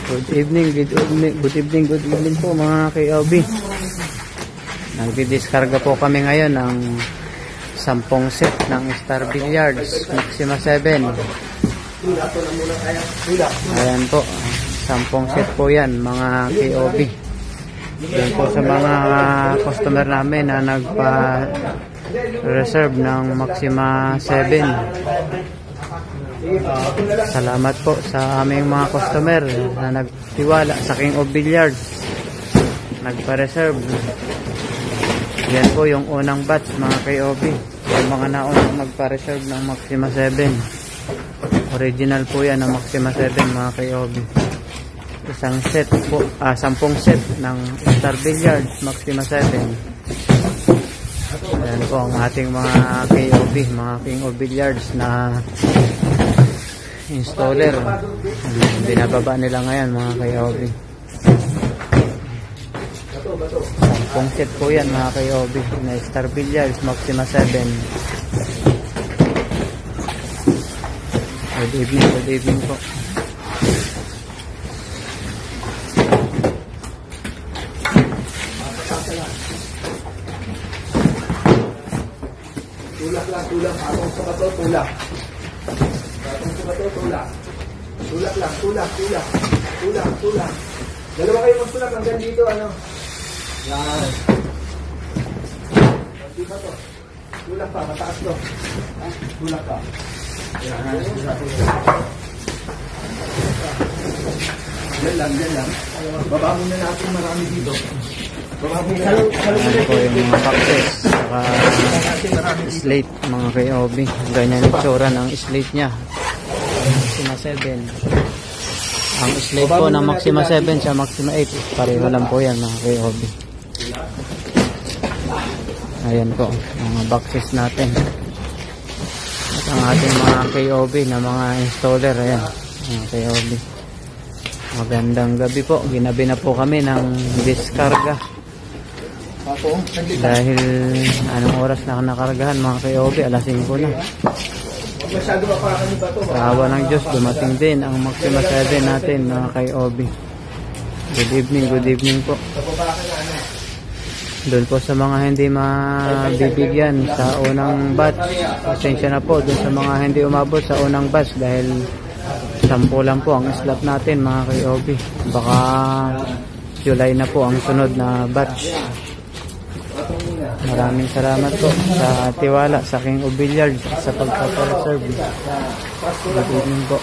Good evening po mga KOB. Nagdi-diskarga po kami ngayon ng 10 set ng Star Billiards Maxima 7. Ayan po, 10 set po yan mga KOB. Yan po sa mga customer namin na nagpa-reserve ng Maxima 7. Salamat po sa aming mga customer na nagtiwala sa King of Billiards, nagpa-reserve. Yan po yung unang batch mga KOB, yung mga naunang magpa-reserve ng Maxima 7. Original po yan ng Maxima 7 mga KOB. Isang set po, 10 set ng Star Billiards Maxima 7. Yan po ang ating mga KOB, mga King of Billiards na installer. Binababa nila ngayon mga KOB. 10 set po yan mga KOB na Star Billiards Maxima 7. Good evening po. Tulak lang, tulak. Atong sa bato, tulak. Atong sa bato, tulak. Tulak lang, tulak. Dalawa kayo magtulak hanggang dito, ano? Yan. Di ba to? Tulak pa, mataas to. Tulak pa. Yan, tulak. Yan lang. Baba muna natin marami dito. Ayan po yung mga boxes saka slate mga KOB. Ganyan yung tsura ng slate nya Maxima 7. Ang slate po ng Maxima 7 sa Maxima 8 pareho lang po yan mga KOB. Ayan po mga boxes natin at ang ating mga KOB na mga installer. Ayan mga KOB, magandang gabi po. Ginabi na po kami ng diskarga dahil anong oras na nakaragahan mga KOB, alas 5 na. Sa awa ng Diyos dumating din ang Maxima 7 natin mga KOB. Good evening po. Doon po sa mga hindi mabibigyan sa unang batch, pasensya na po doon sa mga hindi umabot sa unang batch dahil 10 lang po ang slot natin mga KOB. Baka July na po ang sunod na batch. Maraming salamat po sa tiwala sa King of Billiards sa pagpapareserve. Good evening po.